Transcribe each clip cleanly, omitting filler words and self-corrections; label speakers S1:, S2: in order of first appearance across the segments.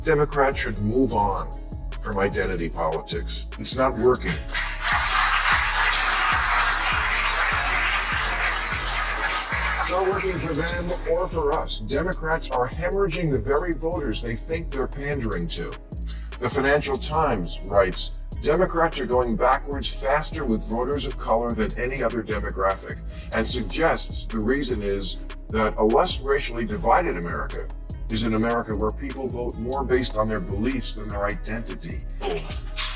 S1: Democrats should move on from identity politics. It's not working. It's not working for them or for us. Democrats are hemorrhaging the very voters they think they're pandering to. The Financial Times writes, Democrats are going backwards faster with voters of color than any other demographic, and suggests the reason is that a less racially divided America is an America where people vote more based on their beliefs than their identity.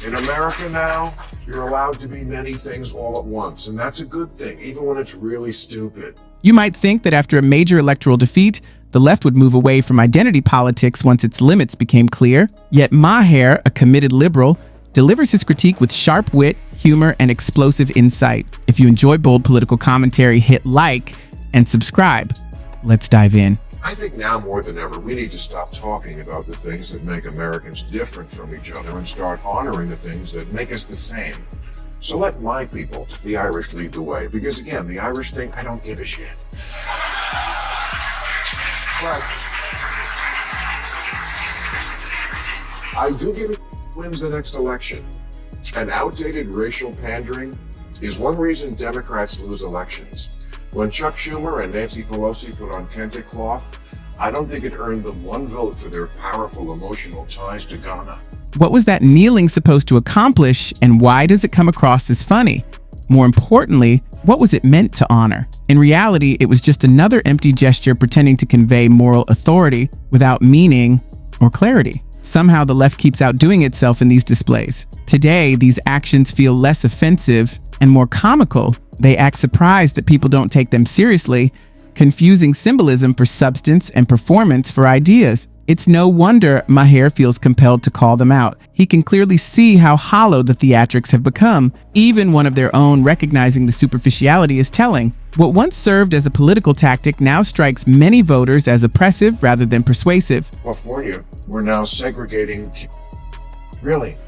S1: In America now, you're allowed to be many things all at once, and that's a good thing, even when it's really stupid.
S2: You might think that after a major electoral defeat, the left would move away from identity politics once its limits became clear. Yet Maher, a committed liberal, delivers his critique with sharp wit, humor, and explosive insight. If you enjoy bold political commentary, hit like and subscribe. Let's dive in.
S1: I think now more than ever, we need to stop talking about the things that make Americans different from each other and start honoring the things that make us the same. So let my people, the Irish, lead the way. Because again, the Irish thing, I don't give a shit. But I do give it wins the next election. And outdated racial pandering is one reason Democrats lose elections. When Chuck Schumer and Nancy Pelosi put on kente cloth, I don't think it earned them one vote for their powerful emotional ties to Ghana.
S2: What was that kneeling supposed to accomplish, and why does it come across as funny? More importantly, what was it meant to honor? In reality, it was just another empty gesture pretending to convey moral authority without meaning or clarity. Somehow the left keeps outdoing itself in these displays. Today, these actions feel less offensive and more comical. They act surprised that people don't take them seriously, confusing symbolism for substance and performance for ideas. It's no wonder Maher feels compelled to call them out. He can clearly see how hollow the theatrics have become. Even one of their own recognizing the superficiality is telling. What once served as a political tactic now strikes many voters as oppressive rather than persuasive.
S1: California, we're now segregating. Really,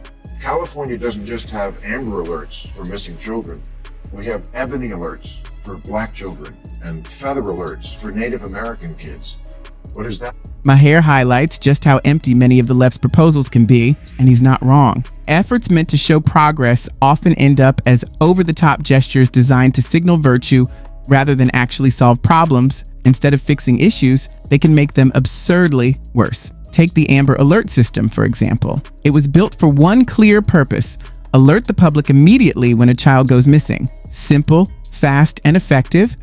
S1: California doesn't just have Amber Alerts for missing children. We have Ebony Alerts for Black children and Feather Alerts for Native American kids. What is that?
S2: Maher highlights just how empty many of the left's proposals can be, and he's not wrong. Efforts meant to show progress often end up as over-the-top gestures designed to signal virtue rather than actually solve problems. Instead of fixing issues, they can make them absurdly worse. Take the Amber Alert system, for example. It was built for one clear purpose: alert the public immediately when a child goes missing. Simple, fast, and effective,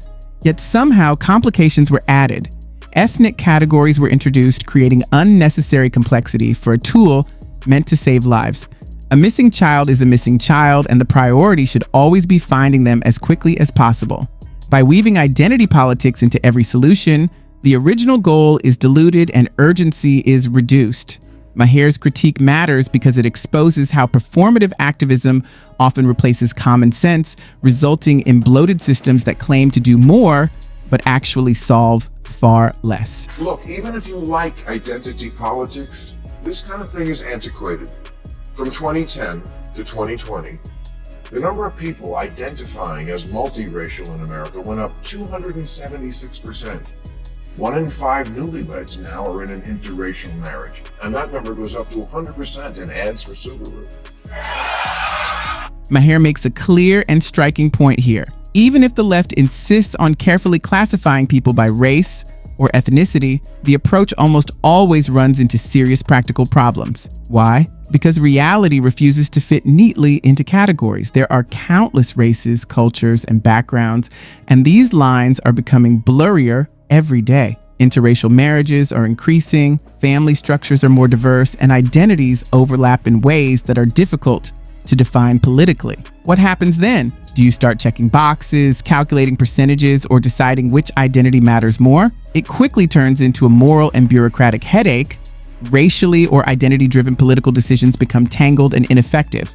S2: yet somehow complications were added. Ethnic categories were introduced, creating unnecessary complexity for a tool meant to save lives. A missing child is a missing child, and the priority should always be finding them as quickly as possible. By weaving identity politics into every solution, the original goal is diluted and urgency is reduced. Maher's critique matters because it exposes how performative activism often replaces common sense, resulting in bloated systems that claim to do more, but actually solve far less.
S1: Look, even if you like identity politics, this kind of thing is antiquated. From 2010 to 2020, the number of people identifying as multiracial in America went up 276%. 1 in 5 newlyweds now are in an interracial marriage, and that number goes up to 100% in ads for Subaru.
S2: Maher makes a clear and striking point here. Even if the left insists on carefully classifying people by race or ethnicity, the approach almost always runs into serious practical problems. Why? Because reality refuses to fit neatly into categories. There are countless races, cultures, and backgrounds, and these lines are becoming blurrier every day. Interracial marriages are increasing, family structures are more diverse, and identities overlap in ways that are difficult to define politically. What happens then? Do you start checking boxes, calculating percentages, or deciding which identity matters more? It quickly turns into a moral and bureaucratic headache. Racially or identity-driven political decisions become tangled and ineffective.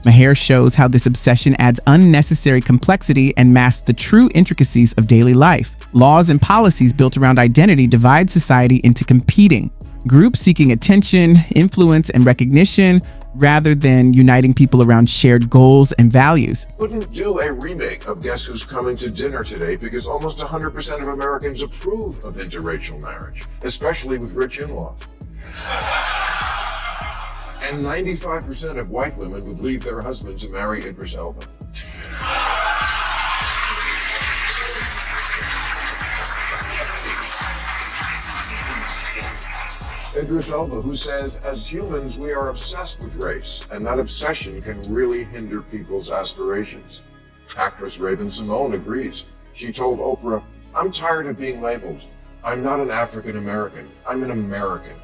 S2: Maher shows how this obsession adds unnecessary complexity and masks the true intricacies of daily life. Laws and policies built around identity divide society into competing groups seeking attention, influence, and recognition, rather than uniting people around shared goals and values.
S1: Wouldn't do a remake of Guess Who's Coming to Dinner today because almost 100% of Americans approve of interracial marriage, especially with rich in-laws. And 95% of white women would leave their husband to marry Idris Elba. Idris Elba, who says, as humans, we are obsessed with race, and that obsession can really hinder people's aspirations. Actress Raven-Symoné agrees. She told Oprah, I'm tired of being labeled. I'm not an African American. I'm an American.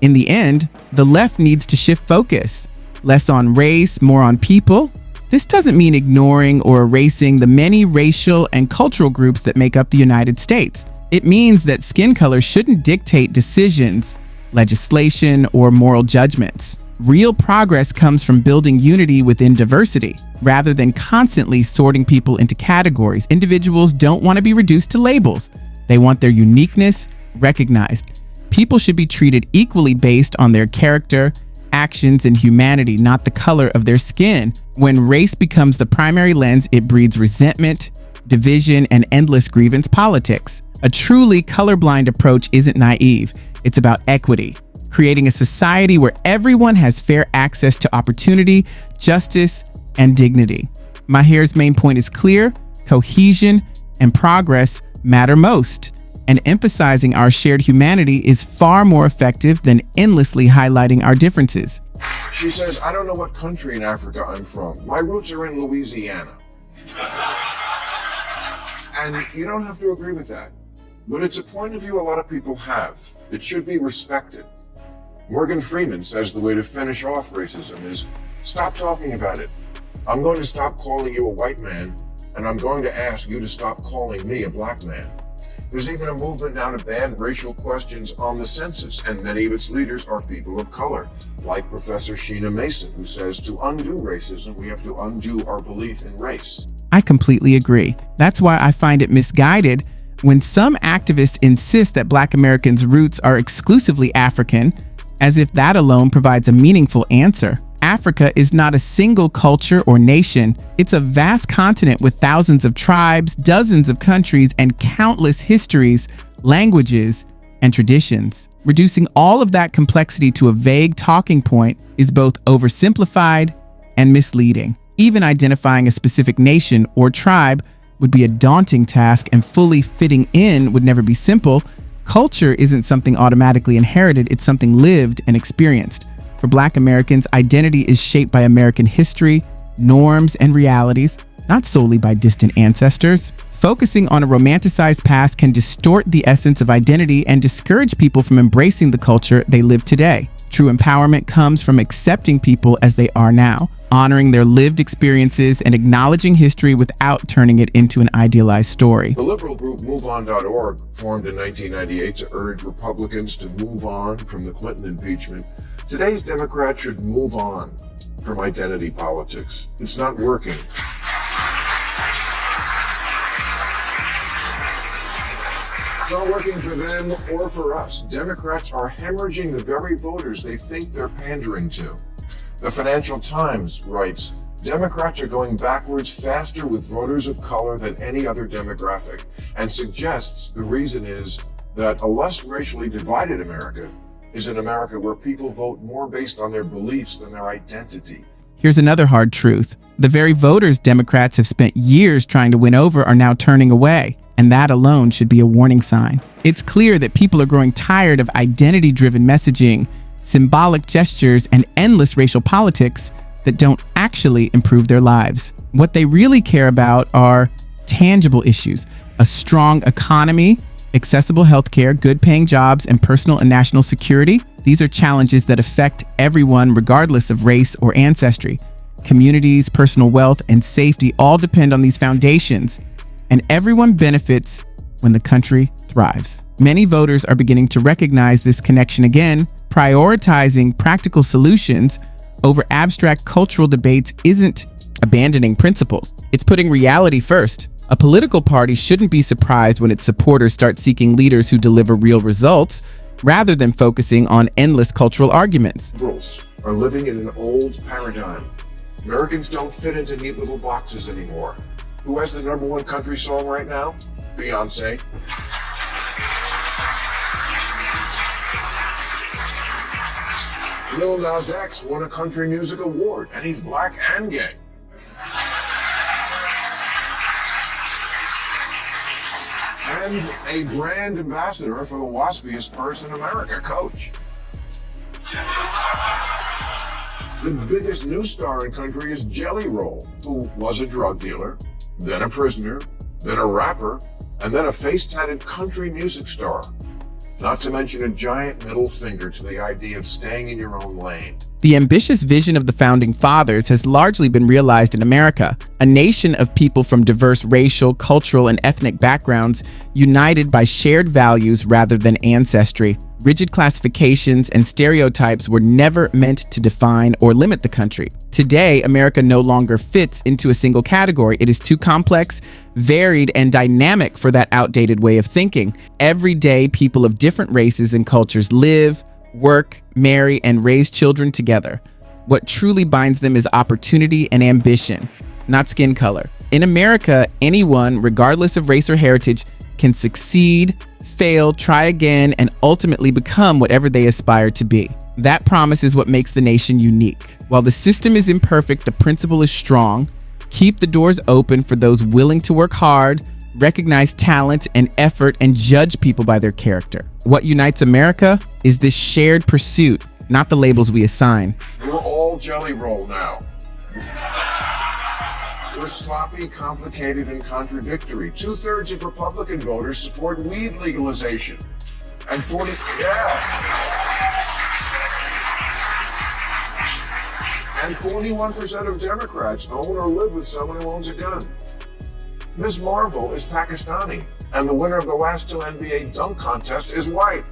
S2: In the end, the left needs to shift focus. Less on race, more on people. This doesn't mean ignoring or erasing the many racial and cultural groups that make up the United States. It means that skin color shouldn't dictate decisions, legislation, or moral judgments. Real progress comes from building unity within diversity, rather than constantly sorting people into categories. Individuals don't want to be reduced to labels. They want their uniqueness recognized. People should be treated equally based on their character, actions, and humanity, not the color of their skin. When race becomes the primary lens, it breeds resentment, division, and endless grievance politics. A truly colorblind approach isn't naive. It's about equity, creating a society where everyone has fair access to opportunity, justice, and dignity. Maher's main point is clear: cohesion and progress matter most, and emphasizing our shared humanity is far more effective than endlessly highlighting our differences.
S1: She says, I don't know what country in Africa I'm from. My roots are in Louisiana. And you don't have to agree with that. But it's a point of view a lot of people have. It should be respected. Morgan Freeman says the way to finish off racism is stop talking about it. I'm going to stop calling you a white man, and I'm going to ask you to stop calling me a black man. There's even a movement now to ban racial questions on the census, and many of its leaders are people of color, like Professor Sheena Mason, who says to undo racism, we have to undo our belief in race.
S2: I completely agree. That's why I find it misguided when some activists insist that Black Americans' roots are exclusively African, as if that alone provides a meaningful answer. Africa is not a single culture or nation. It's a vast continent with thousands of tribes, dozens of countries, and countless histories, languages, and traditions. Reducing all of that complexity to a vague talking point is both oversimplified and misleading. Even identifying a specific nation or tribe would be a daunting task, and fully fitting in would never be simple. Culture isn't something automatically inherited, it's something lived and experienced. For Black Americans, identity is shaped by American history, norms, and realities, not solely by distant ancestors. Focusing on a romanticized past can distort the essence of identity and discourage people from embracing the culture they live today. True empowerment comes from accepting people as they are now, honoring their lived experiences, and acknowledging history without turning it into an idealized story.
S1: The liberal group MoveOn.org, formed in 1998 to urge Republicans to move on from the Clinton impeachment. Today's Democrats should move on from identity politics. It's not working. It's not working for them or for us. Democrats are hemorrhaging the very voters they think they're pandering to. The Financial Times writes, Democrats are going backwards faster with voters of color than any other demographic, and suggests the reason is that a less racially divided America is an America where people vote more based on their beliefs than their identity.
S2: Here's another hard truth. The very voters Democrats have spent years trying to win over are now turning away, and that alone should be a warning sign. It's clear that people are growing tired of identity-driven messaging, symbolic gestures, and endless racial politics that don't actually improve their lives. What they really care about are tangible issues: a strong economy, accessible healthcare, good-paying jobs, and personal and national security. These are challenges that affect everyone regardless of race or ancestry. Communities, personal wealth, and safety all depend on these foundations, and everyone benefits when the country thrives. Many voters are beginning to recognize this connection again. Prioritizing practical solutions over abstract cultural debates isn't abandoning principles. It's putting reality first. A political party shouldn't be surprised when its supporters start seeking leaders who deliver real results, rather than focusing on endless cultural arguments.
S1: Liberals are living in an old paradigm. Americans don't fit into neat little boxes anymore. Who has the #1 country song right now? Beyonce. Lil Nas X won a country music award, and he's black and gay. And a brand ambassador for the waspiest purse in America, Coach. The biggest news star in country is Jelly Roll, who was a drug dealer, then a prisoner, then a rapper, and then a face-tatted country music star. Not to mention a giant middle finger to the idea of staying in your own lane.
S2: The ambitious vision of the Founding Fathers has largely been realized in America, a nation of people from diverse racial, cultural, and ethnic backgrounds united by shared values rather than ancestry. Rigid classifications and stereotypes were never meant to define or limit the country. Today, America no longer fits into a single category. It is too complex, varied, and dynamic for that outdated way of thinking. Every day, people of different races and cultures live, work, marry, and raise children together. What truly binds them is opportunity and ambition, not skin color. In America, anyone, regardless of race or heritage, can succeed, fail, try again, and ultimately become whatever they aspire to be. That promise is what makes the nation unique. While the system is imperfect, the principle is strong. Keep the doors open for those willing to work hard, recognize talent and effort, and judge people by their character. What unites America is this shared pursuit, not the labels we assign.
S1: We're all Jelly Roll now. We're sloppy, complicated, and contradictory. 2/3 of Republican voters support weed legalization. And 41% of Democrats own or live with someone who owns a gun. Ms. Marvel is Pakistani, and the winner of the last two NBA dunk contests is white.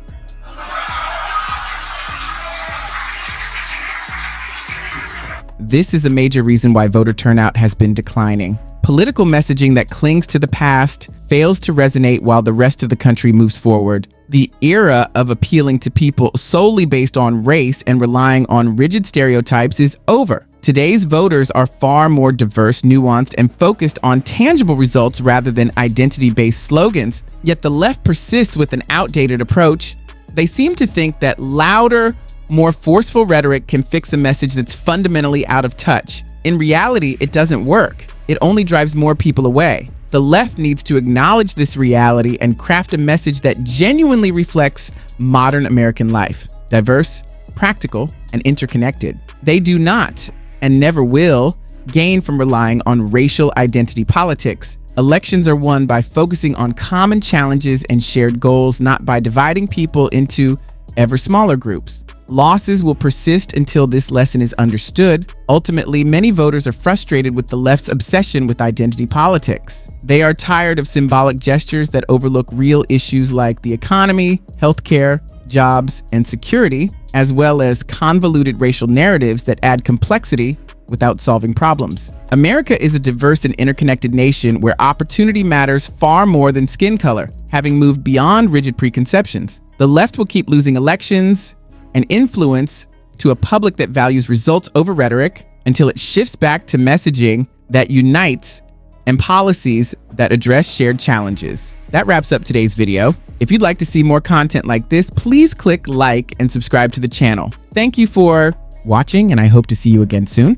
S2: This is a major reason why voter turnout has been declining. Political messaging that clings to the past fails to resonate while the rest of the country moves forward. The era of appealing to people solely based on race and relying on rigid stereotypes is over. Today's voters are far more diverse, nuanced, and focused on tangible results rather than identity-based slogans. Yet the left persists with an outdated approach. They seem to think that louder, more forceful rhetoric can fix a message that's fundamentally out of touch. In reality, it doesn't work. It only drives more people away. The left needs to acknowledge this reality and craft a message that genuinely reflects modern American life: diverse, practical, and interconnected. They do not, and never will, gain from relying on racial identity politics. Elections are won by focusing on common challenges and shared goals, not by dividing people into ever smaller groups. Losses will persist until this lesson is understood. Ultimately, many voters are frustrated with the left's obsession with identity politics. They are tired of symbolic gestures that overlook real issues like the economy, healthcare, jobs, and security, as well as convoluted racial narratives that add complexity without solving problems. America is a diverse and interconnected nation where opportunity matters far more than skin color, having moved beyond rigid preconceptions. The left will keep losing elections and influence to a public that values results over rhetoric until it shifts back to messaging that unites and policies that address shared challenges. That wraps up today's video. If you'd like to see more content like this, please click like and subscribe to the channel. Thank you for watching, and I hope to see you again soon.